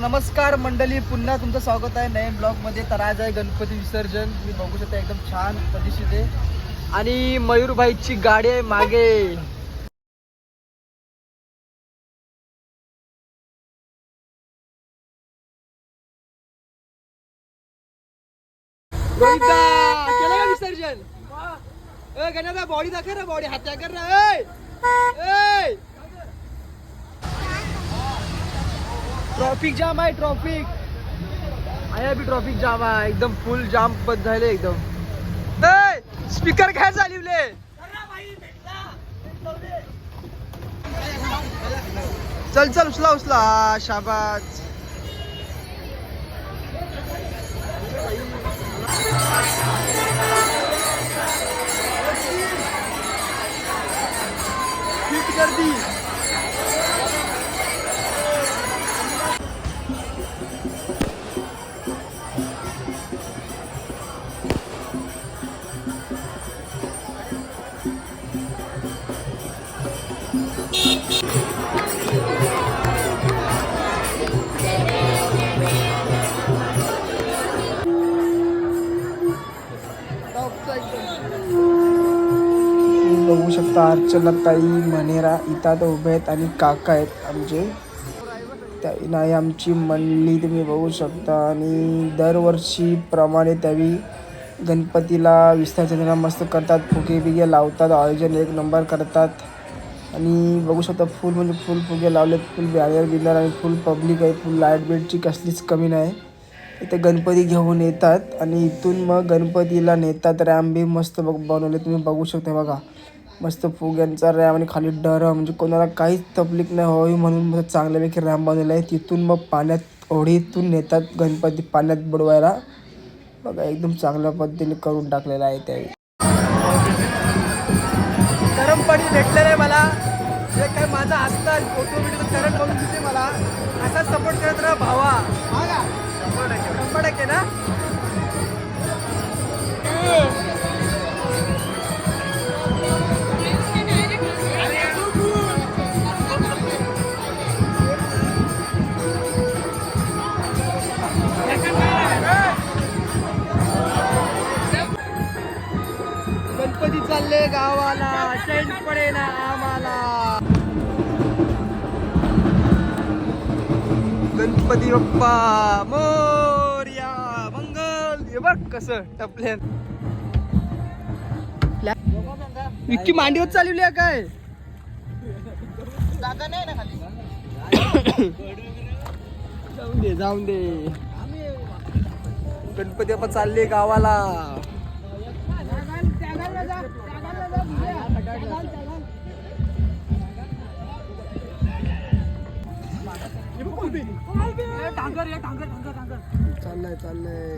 नमस्कार मंडळी, पुन्हा तुमचं स्वागत आहे नवीन ब्लॉग मध्ये. तर आज आहे गणपती विसर्जन. तुम्ही बघू शकता एकदम छान पद्धतीने आणि मयूरभाईची गाडी आहे मागे. रोहिता केलं का विसर्जन? गणपती बॉडी दाखव ना, बॉडी हात कर ना. ट्रॉफिक जाम आहे, ट्रॉफिक आहे अभी, ट्रॉफिक जाम आहे एकदम, फुल जाम बंद झाले एकदम. स्पीकर काय चालवले? चल चल उचला उचला, शाबास. गर्दी बघू शकता अर्चना ताई मनेरा इथं उभे आहेत आणि काका आहेत आमचे. त्याही नाही आमची मंडळी तुम्ही बघू शकता. आणि दरवर्षी प्रमाणे त्यावेळी गणपतीला विसर्जनाला मस्त करतात, फुगे बिगे लावतात, आयोजन एक नंबर करतात. आणि बघू शकता फुल म्हणजे फुल फुगे लावलेत, फुल बॅनर बिनर आणि फुल पब्लिक आहे, फुल लाईट बिटची कसलीच कमी नाही. इथे गणपती घेऊन येतात आणि इथून मग गणपतीला नेतात. रॅम बी मस्त बनवले तुम्ही बघू शकता बघा, मस्त फुग्यांचा रॅम आणि खाली डर म्हणजे कोणाला काहीच तकलीफ नाही व्हावी म्हणून मग चांगल्यापैकी रॅम बनवला आहे. तिथून मग पाण्यात ओढीतून नेतात गणपती पाण्यात बुडवायला. बघा एकदम चांगल्या पद्धतीने करून टाकलेला आहे. त्यावेळी गरम पाणी भेटलेलं आहे मला. जे काय माझा असतात फोटो व्हिडिओ करंट बघून तिथे मला असा सपोर्ट करत राहा भावा. 100% ना. गणपती चालले गावाला, चैन पडे ना आम्हाला. गणपती बाप्पा मोरया, मंगल. हे बघ कसं टपले. विक्की मांडीवर चालवली आहे काय? जागा नाही ना खाली. जाऊन दे जाऊन दे. गणपती बाप्पा चालले गावाला. चाललंय चाललंय.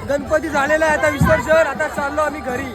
गणपती झालेला आहे आता विसर्जन. आता चाललो आम्ही घरी.